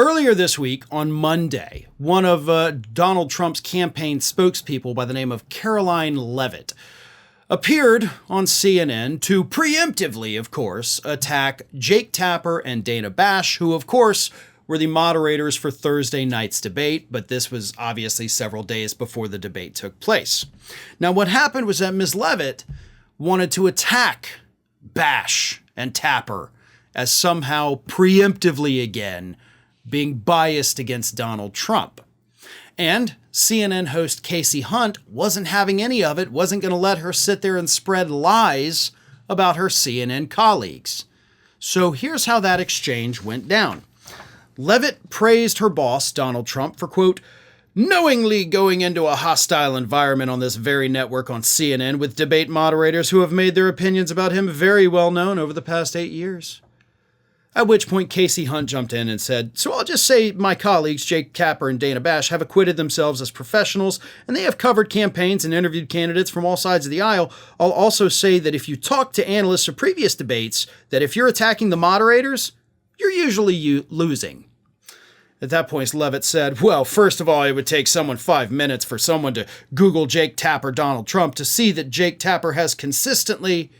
Earlier this week, on Monday, one of Donald Trump's campaign spokespeople by the name of Caroline Levitt appeared on CNN to preemptively, of course, attack Jake Tapper and Dana Bash, who, of course, were the moderators for Thursday night's debate, but this was obviously several days before the debate took place. Now, what happened was that Ms. Levitt wanted to attack Bash and Tapper as somehow preemptively again being biased against Donald Trump. And CNN host Casey Hunt wasn't having any of it, wasn't going to let her sit there and spread lies about her CNN colleagues. So here's how that exchange went down. Levitt praised her boss, Donald Trump, for, quote, knowingly going into a hostile environment on this very network on CNN with debate moderators who have made their opinions about him very well known over the past 8 years. At which point Casey Hunt jumped in and said, so I'll just say my colleagues, Jake Tapper and Dana Bash, have acquitted themselves as professionals, and they have covered campaigns and interviewed candidates from all sides of the aisle. I'll also say that if you talk to analysts of previous debates, that if you're attacking the moderators, you're usually losing. At that point, Levitt said, well, first of all, it would take someone 5 minutes for someone to Google Jake Tapper Donald Trump to see that Jake Tapper has consistently...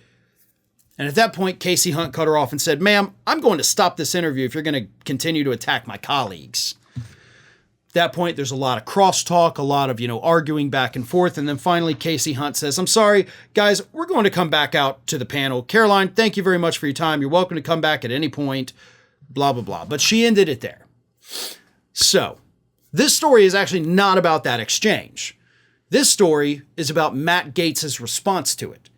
And at that point, Casey Hunt cut her off and said, ma'am, I'm going to stop this interview if you're going to continue to attack my colleagues. At that point, there's a lot of crosstalk, a lot of, arguing back and forth. And then finally, Casey Hunt says, I'm sorry, guys, we're going to come back out to the panel. Caroline, thank you very much for your time. You're welcome to come back at any point, blah, blah, blah. But she ended it there. So this story is actually not about that exchange. This story is about Matt Gaetz' response to it.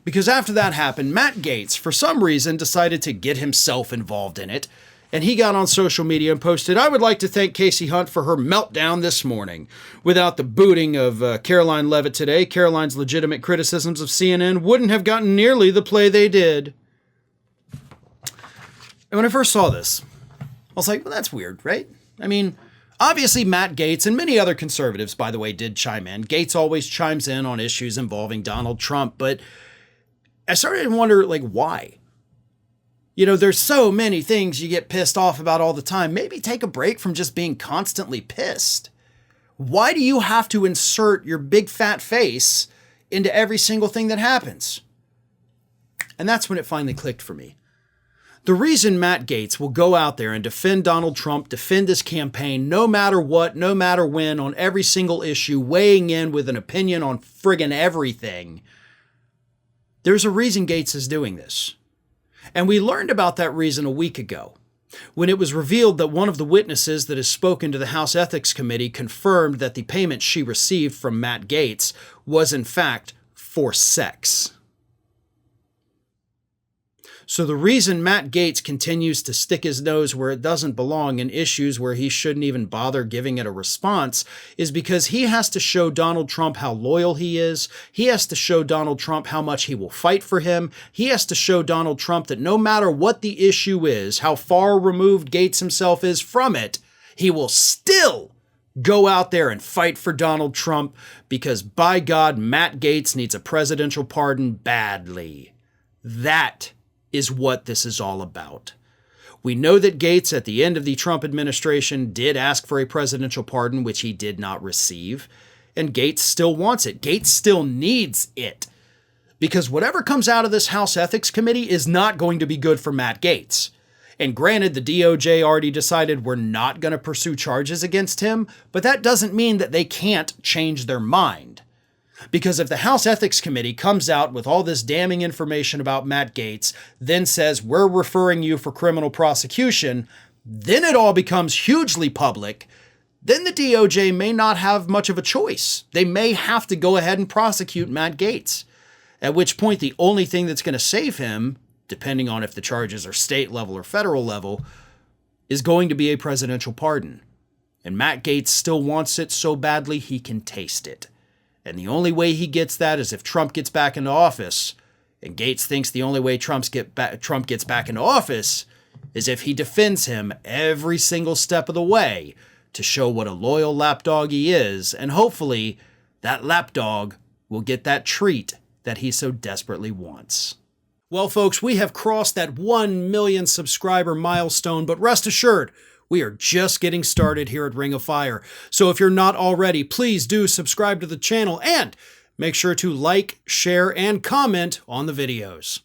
Because after that happened, Matt Gaetz, for some reason, decided to get himself involved in it. And he got on social media and posted, I would like to thank Casey Hunt for her meltdown this morning. Without the booting of Caroline Levitt today, Caroline's legitimate criticisms of CNN wouldn't have gotten nearly the play they did. And when I first saw this, I was like, well, that's weird, right? I mean, obviously Matt Gaetz and many other conservatives, by the way, did chime in. Gaetz always chimes in on issues involving Donald Trump, but I started to wonder, why? There's so many things you get pissed off about all the time. Maybe take a break from just being constantly pissed. Why do you have to insert your big fat face into every single thing that happens? And that's when it finally clicked for me. The reason Matt Gaetz will go out there and defend Donald Trump, defend his campaign, no matter what, no matter when, on every single issue, weighing in with an opinion on friggin' everything, there's a reason Gaetz is doing this. And we learned about that reason a week ago, when it was revealed that one of the witnesses that has spoken to the House Ethics Committee confirmed that the payment she received from Matt Gaetz was in fact for sex. So the reason Matt Gaetz continues to stick his nose where it doesn't belong in issues where he shouldn't even bother giving it a response is because he has to show Donald Trump how loyal he is. He has to show Donald Trump how much he will fight for him. He has to show Donald Trump that no matter what the issue is, how far removed Gaetz himself is from it, he will still go out there and fight for Donald Trump because, by God, Matt Gaetz needs a presidential pardon badly. That is what this is all about. We know that Gaetz, at the end of the Trump administration, did ask for a presidential pardon, which he did not receive, and Gaetz still wants it. Gaetz still needs it, because whatever comes out of this House Ethics Committee is not going to be good for Matt Gaetz. And granted, the DOJ already decided we're not going to pursue charges against him, but that doesn't mean that they can't change their mind. Because if the House Ethics Committee comes out with all this damning information about Matt Gaetz, then says, we're referring you for criminal prosecution, then it all becomes hugely public, then the DOJ may not have much of a choice. They may have to go ahead and prosecute Matt Gaetz, at which point the only thing that's going to save him, depending on if the charges are state level or federal level, is going to be a presidential pardon. And Matt Gaetz still wants it so badly he can taste it. And the only way he gets that is if Trump gets back into office. And Gaetz thinks the only way Trump gets back into office is if he defends him every single step of the way to show what a loyal lapdog he is. And hopefully that lapdog will get that treat that he so desperately wants. Well, folks, we have crossed that 1 million subscriber milestone, but rest assured, We are just getting started here at Ring of Fire. So if you're not already, please do subscribe to the channel and make sure to like, share, and comment on the videos.